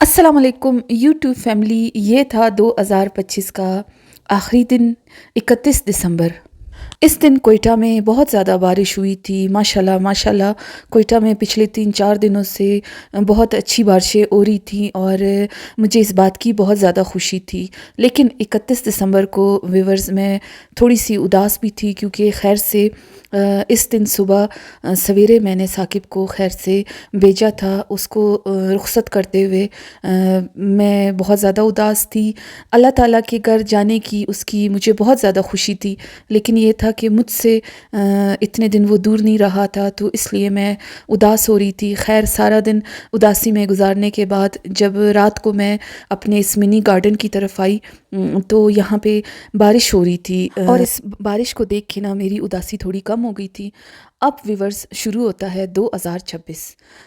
अस्सलाम वालेकुम YouTube family. ये था 2025 का आखिरी दिन, 31 दिसंबर। इस दिन कोयटा में बहुत ज़्यादा बारिश हुई थी। माशाल्लाह माशाल्लाह कोयटा में पिछले 3-4 दिनों से बहुत अच्छी बारिशें हो रही थी और मुझे इस बात की बहुत ज़्यादा खुशी थी। लेकिन 31 दिसंबर को व्यूअर्स मैं थोड़ी सी उदास भी थी, क्योंकि खैर से इस दिन सुबह सवेरे मैंने साकिब को खैर से भेजा था। उसको रुखसत करते हुए मैं बहुत ज़्यादा उदास थी। अल्लाह ताला के घर जाने की उसकी मुझे बहुत ज़्यादा खुशी थी, लेकिन ये था कि मुझसे इतने दिन वो दूर नहीं रहा था, तो इसलिए मैं उदास हो रही थी। खैर सारा दिन उदासी में गुजारने के बाद जब रात को मैं अपने इस मिनी गार्डन की तरफ आई तो यहाँ पे बारिश हो रही थी और इस बारिश को देख के ना मेरी उदासी थोड़ी कम हो गई थी। अब व्यूअर्स शुरू होता है 2026।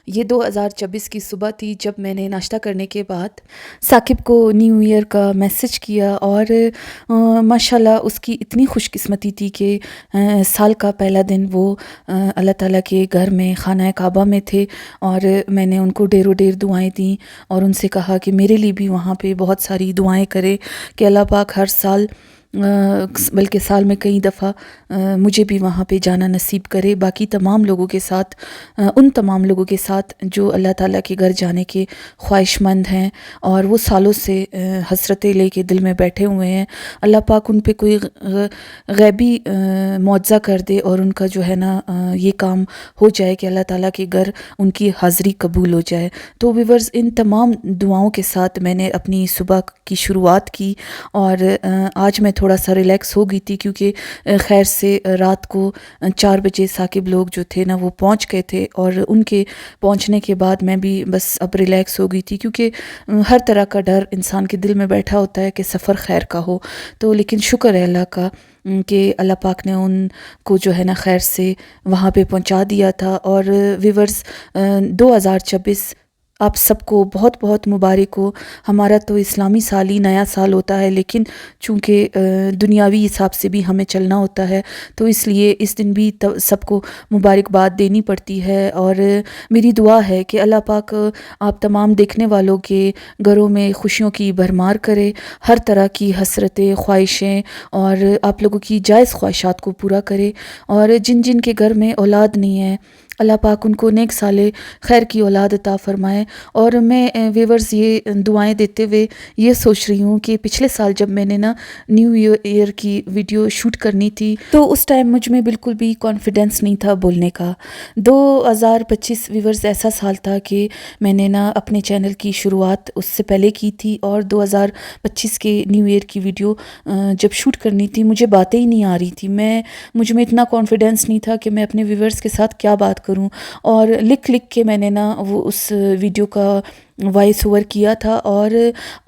ये 2026 की सुबह थी जब मैंने नाश्ता करने के बाद साकिब को न्यू ईयर का मैसेज किया और माशाल्लाह उसकी इतनी खुशकिस्मती थी कि साल का पहला दिन वो अल्लाह ताला के घर में खाना काबा में थे और मैंने उनको ढेरों ढेर दुआएं दी और उनसे कहा कि मेरे लिए भी वहाँ पे बहुत सारी दुआएं करे कि अल्लाह पाक हर साल बल्कि साल में कई दफ़ा मुझे भी वहाँ पे जाना नसीब करे। बाकी तमाम लोगों के साथ उन तमाम लोगों के साथ जो अल्लाह ताला के घर जाने के ख्वाहिशमंद हैं और वो सालों से हसरतें लेके दिल में बैठे हुए हैं, अल्लाह पाक उन पे कोई गैबी मुआवजा कर दे और उनका जो है ना ये काम हो जाए कि अल्लाह ताला के घर उनकी हाज़िरी कबूल हो जाए। तो व्यूअर्स इन तमाम दुआओं के साथ मैंने अपनी सुबह की शुरुआत की और आज मैं थोड़ा सा रिलैक्स हो गई थी, क्योंकि खैर से रात को 4 बजे साकिब लोग जो थे ना वो पहुंच गए थे और उनके पहुंचने के बाद मैं भी बस अब रिलैक्स हो गई थी, क्योंकि हर तरह का डर इंसान के दिल में बैठा होता है कि सफ़र खैर का हो। तो लेकिन शुक्र है अल्लाह का कि अल्लाह पाक ने उनको जो है ना खैर से वहाँ पे पहुँचा दिया था। और व्यूअर्स 2026 आप सबको बहुत बहुत मुबारक हो। हमारा तो इस्लामी साल ही नया साल होता है, लेकिन चूँकि दुनियावी हिसाब से भी हमें चलना होता है, तो इसलिए इस दिन भी सबको मुबारकबाद देनी पड़ती है। और मेरी दुआ है कि अल्लाह पाक आप तमाम देखने वालों के घरों में खुशियों की भरमार करे, हर तरह की हसरतें ख्वाहिशें और आप लोगों की जायज़ ख्वाहिशात को पूरा करे। और जिन जिन के घर में औलाद नहीं है, अल्लाह पाक उनको नेक साले खैर की औलाद अता फ़रमाए। और मैं व्यूअर्स ये दुआएं देते हुए ये सोच रही हूँ कि पिछले साल जब मैंने ना न्यू ईयर की वीडियो शूट करनी थी, तो उस टाइम मुझ में बिल्कुल भी कॉन्फिडेंस नहीं था बोलने का। 2025 व्यूअर्स ऐसा साल था कि मैंने ना अपने चैनल की शुरुआत उससे पहले की थी और 2025 के न्यू ईयर की वीडियो जब शूट करनी थी मुझे बातें ही नहीं आ रही थी। मुझ में इतना कॉन्फिडेंस नहीं था कि मैं अपने व्यूअर्स के साथ क्या बात करूं, और लिख लिख के मैंने ना वो उस वीडियो का वॉइस ओवर किया था। और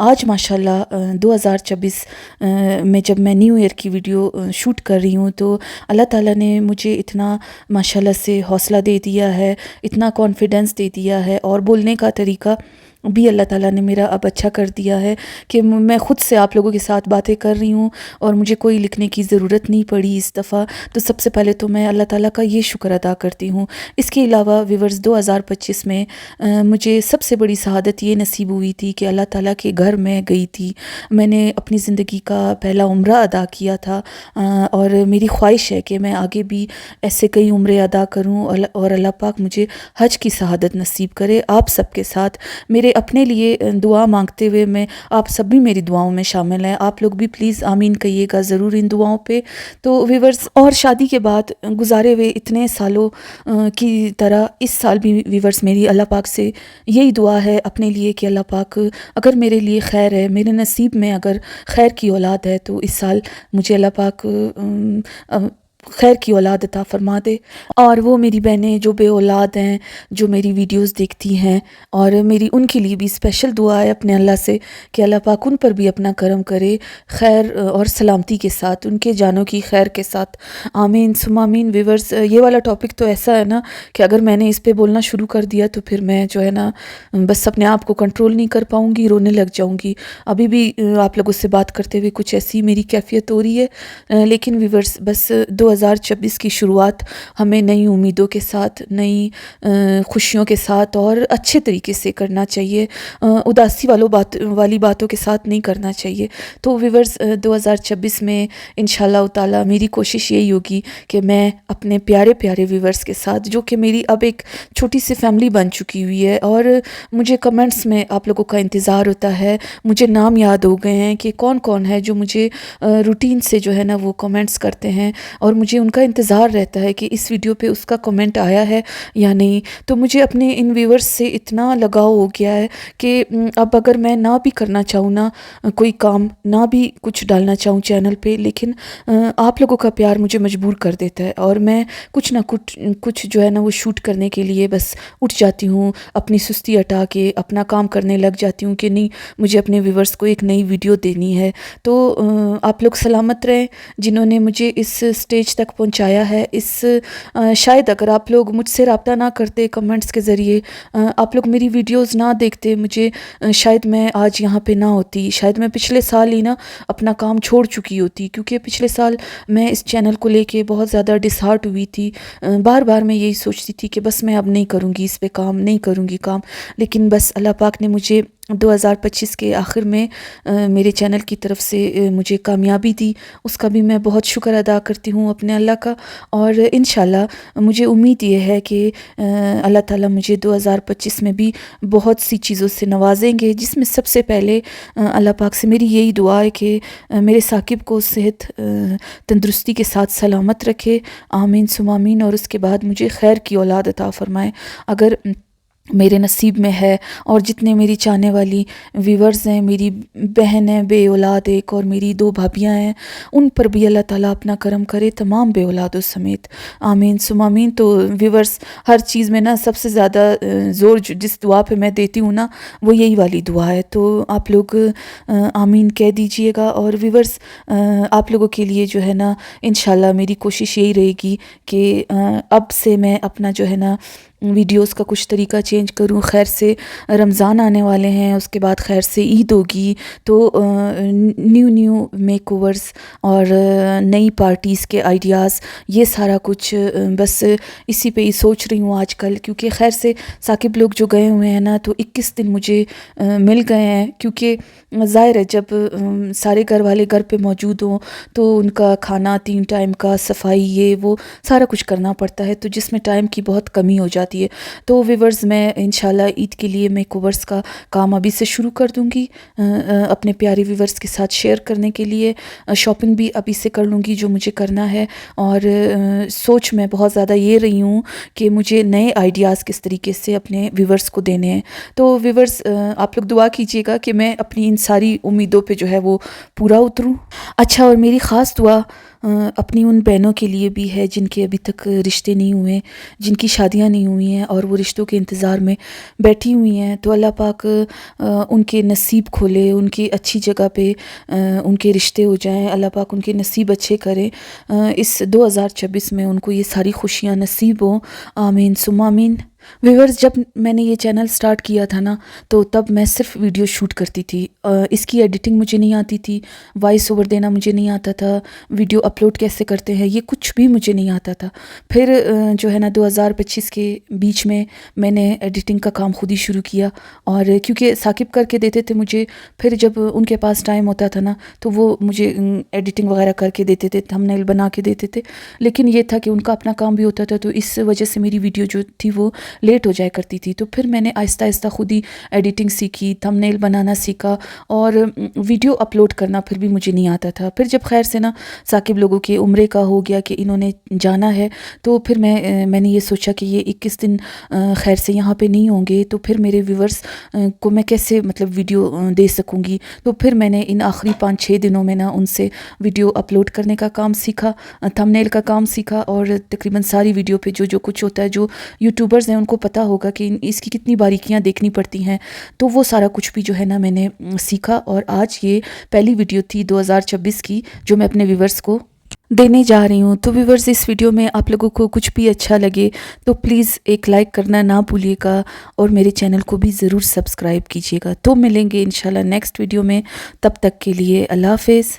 आज माशाल्लाह 2026 में जब मैं न्यू ईयर की वीडियो शूट कर रही हूँ, तो अल्लाह ताला ने मुझे इतना माशाल्लाह से हौसला दे दिया है, इतना कॉन्फिडेंस दे दिया है और बोलने का तरीका भी अल्लाह ताला ने मेरा अब अच्छा कर दिया है कि मैं ख़ुद से आप लोगों के साथ बातें कर रही हूँ और मुझे कोई लिखने की ज़रूरत नहीं पड़ी इस दफ़ा। तो सबसे पहले तो मैं अल्लाह ताला का ये शुक्र अदा करती हूँ। इसके अलावा व्यूअर्स 2025 में मुझे सबसे बड़ी शहादत ये नसीब हुई थी कि अल्लाह ताला के घर में गई थी। मैंने अपनी ज़िंदगी का पहला उम्रा अदा किया था और मेरी ख्वाहिश है कि मैं आगे भी ऐसे कई उम्रे अदा करूँ और अल्लाह पाक मुझे हज की शहादत नसीब करे। आप सबके साथ मेरे अपने लिए दुआ मांगते हुए मैं आप सब भी मेरी दुआओं में शामिल हैं। आप लोग भी प्लीज़ आमीन कहिएगा ज़रूर इन दुआओं पे। तो व्यूअर्स और शादी के बाद गुजारे हुए इतने सालों की तरह इस साल भी व्यूअर्स मेरी अल्लाह पाक से यही दुआ है अपने लिए कि अल्लाह पाक अगर मेरे लिए खैर है, मेरे नसीब में अगर खैर की औलाद है, तो इस साल मुझे अल्लाह पाक खैर की औलाद अता फ़रमा दे। और वो मेरी बहनें जो बे औलाद हैं, जो मेरी वीडियोस देखती हैं, और मेरी उनके लिए भी स्पेशल दुआ है अपने अल्लाह से कि अल्लाह पाक उन पर भी अपना करम करे, खैर और सलामती के साथ, उनके जानों की खैर के साथ। आमीन सुम्मा आमीन। व्यूअर्स ये वाला टॉपिक तो ऐसा है ना कि अगर मैंने इस पे बोलना शुरू कर दिया तो फिर मैं जो है ना बस अपने आप को कंट्रोल नहीं कर पाऊँगी, रोने लग जाऊँगी। अभी भी आप लोगों से बात करते हुए कुछ ऐसी मेरी कैफियत हो रही है। लेकिन व्यूअर्स बस 2024 की शुरुआत हमें नई उम्मीदों के साथ, नई खुशियों के साथ और अच्छे तरीके से करना चाहिए, उदासी वाली बातों के साथ नहीं करना चाहिए। तो व्यूअर्स 2026 में इंशाल्लाह ताला मेरी कोशिश यही होगी कि मैं अपने प्यारे प्यारे व्यूअर्स के साथ, जो कि मेरी अब एक छोटी सी फैमिली बन चुकी हुई है, और मुझे कमेंट्स में आप लोगों का इंतज़ार होता है, मुझे नाम याद हो गए हैं कि कौन कौन है जो मुझे रूटीन से जो है ना वो कमेंट्स करते हैं, और मुझे उनका इंतज़ार रहता है कि इस वीडियो पे उसका कमेंट आया है या नहीं। तो मुझे अपने इन व्यूअर्स से इतना लगाव हो गया है कि अब अगर मैं ना भी करना चाहूँ ना कोई काम, ना भी कुछ डालना चाहूँ चैनल पे, लेकिन आप लोगों का प्यार मुझे मजबूर कर देता है, और मैं कुछ ना कुछ जो है ना वो शूट करने के लिए बस उठ जाती हूँ, अपनी सुस्ती हटा के अपना काम करने लग जाती हूँ कि नहीं, मुझे अपने व्यूअर्स को एक नई वीडियो देनी है। तो आप लोग सलामत रहें जिन्होंने मुझे इस स्टेज तक पहुँचाया है। शायद अगर आप लोग मुझसे रब्ता ना करते कमेंट्स के ज़रिए, आप लोग मेरी वीडियोज़ ना देखते, मुझे शायद मैं आज यहाँ पे ना होती, शायद मैं पिछले साल ही ना अपना काम छोड़ चुकी होती, क्योंकि पिछले साल मैं इस चैनल को लेके बहुत ज़्यादा डिसहार्ट हुई थी। बार बार मैं यही सोचती थी कि बस मैं अब नहीं करूँगी इस पे काम, नहीं करूँगी काम, लेकिन बस अल्लाह पाक ने मुझे 2025 के आखिर में मेरे चैनल की तरफ से मुझे कामयाबी दी। उसका भी मैं बहुत शुक्र अदा करती हूँ अपने अल्लाह का, और इंशाल्लाह मुझे उम्मीद ये है कि अल्लाह ताला मुझे 2025 में भी बहुत सी चीज़ों से नवाजेंगे, जिसमें सबसे पहले अल्लाह पाक से मेरी यही दुआ है कि मेरे साकिब को सेहत तंदुरुस्ती के साथ सलामत रखे, आमीन सुम आमीन, और उसके बाद मुझे खैर की औलाद अता फरमाए। अगर मेरे नसीब में है, और जितने मेरी चाहने वाली व्यूवर्स हैं, मेरी बहन है बे औलाद एक, और मेरी 2 भाभियाँ हैं, उन पर भी अल्लाह ताला अपना करम करे, तमाम बे औलादों समेत, आमीन सुम आमीन। तो व्यूवर्स, हर चीज़ में ना सबसे ज़्यादा ज़ोर जिस दुआ पे मैं देती हूँ ना, वो यही वाली दुआ है। तो आप लोग आमीन कह दीजिएगा। और व्यूवर्स, आप लोगों के लिए जो है ना इंशाल्लाह मेरी कोशिश यही रहेगी कि अब से मैं अपना जो है ना वीडियोस का कुछ तरीका चेंज करूं। खैर से रमज़ान आने वाले हैं, उसके बाद खैर से ईद होगी, तो न्यू मेकओवर्स और नई पार्टीज़ के आइडियाज़, ये सारा कुछ बस इसी पे ही सोच रही हूँ आजकल, क्योंकि खैर से साकिब लोग जो गए हुए हैं ना, तो 21 दिन मुझे मिल गए हैं, क्योंकि ज़ाहिर है जब सारे घर वाले घर पे मौजूद हों तो उनका खाना 3 टाइम का, सफाई, ये वो सारा कुछ करना पड़ता है, तो जिसमें टाइम की बहुत कमी हो जाती है। तो व्यूअर्स, मैं इंशाल्लाह ईद के लिए मेकओवर्स का काम अभी से शुरू कर दूंगी, अपने प्यारे व्यूअर्स के साथ शेयर करने के लिए। शॉपिंग भी अभी से कर लूँगी जो मुझे करना है, और सोच मैं बहुत ज़्यादा ये रही हूँ कि मुझे नए आइडियाज़ किस तरीके से अपने व्यूअर्स को देने हैं। तो व्यूअर्स, आप लोग दुआ कीजिएगा कि मैं अपनी इन सारी उम्मीदों पे जो है वो पूरा उतरूँ। अच्छा, और मेरी ख़ास दुआ अपनी उन बहनों के लिए भी है जिनके अभी तक रिश्ते नहीं हुए, जिनकी शादियां नहीं हुई हैं और वो रिश्तों के इंतज़ार में बैठी हुई हैं। तो अल्लाह पाक उनके नसीब खोले, उनकी अच्छी जगह पे उनके रिश्ते हो जाएं, अल्लाह पाक उनके नसीब अच्छे करे, इस 2026 में उनको ये सारी खुशियां नसीब हों, आमीन सुम आमीन। व्यूअर्स, जब मैंने ये चैनल स्टार्ट किया था ना, तो तब मैं सिर्फ वीडियो शूट करती थी, इसकी एडिटिंग मुझे नहीं आती थी, वॉइस ओवर देना मुझे नहीं आता था, वीडियो अपलोड कैसे करते हैं ये कुछ भी मुझे नहीं आता था। फिर जो है ना 2025 के बीच में मैंने एडिटिंग का काम खुद ही शुरू किया, और क्योंकि साकिब करके देते थे मुझे, फिर जब उनके पास टाइम होता था ना तो वो मुझे एडिटिंग वगैरह करके देते थे, थंबनेल बना के देते थे, लेकिन ये था कि उनका अपना काम भी होता था, तो इस वजह से मेरी वीडियो जो थी वो लेट हो जाया करती थी। तो फिर मैंने आहिस्ता आहिस्ता खुद ही एडिटिंग सीखी, थंबनेल बनाना सीखा, और वीडियो अपलोड करना फिर भी मुझे नहीं आता था। फिर जब खैर से ना साकिब लोगों के उम्रे का हो गया कि इन्होंने जाना है, तो फिर मैंने ये सोचा कि ये 21 दिन खैर से यहाँ पे नहीं होंगे, तो फिर मेरे व्यूवर्स को मैं कैसे मतलब वीडियो दे सकूँगी। तो फिर मैंने इन आखिरी 5-6 दिनों में ना उनसे वीडियो अपलोड करने का काम सीखा, थंबनेल का काम सीखा, और तकरीबन सारी वीडियो पे जो कुछ होता है, जो यूट्यूबर्स हैं उनको पता होगा कि इसकी कितनी बारीकियां देखनी पड़ती हैं, तो वो सारा कुछ भी जो है ना मैंने सीखा। और आज ये पहली वीडियो थी 2026 की जो मैं अपने व्यूवर्स को देने जा रही हूँ। तो व्यूवर्स, इस वीडियो में आप लोगों को कुछ भी अच्छा लगे तो प्लीज़ एक लाइक करना ना भूलिएगा, और मेरे चैनल को भी ज़रूर सब्सक्राइब कीजिएगा। तो मिलेंगे इंशाल्लाह नेक्स्ट वीडियो में, तब तक के लिए अल्लाह हाफ़िज़।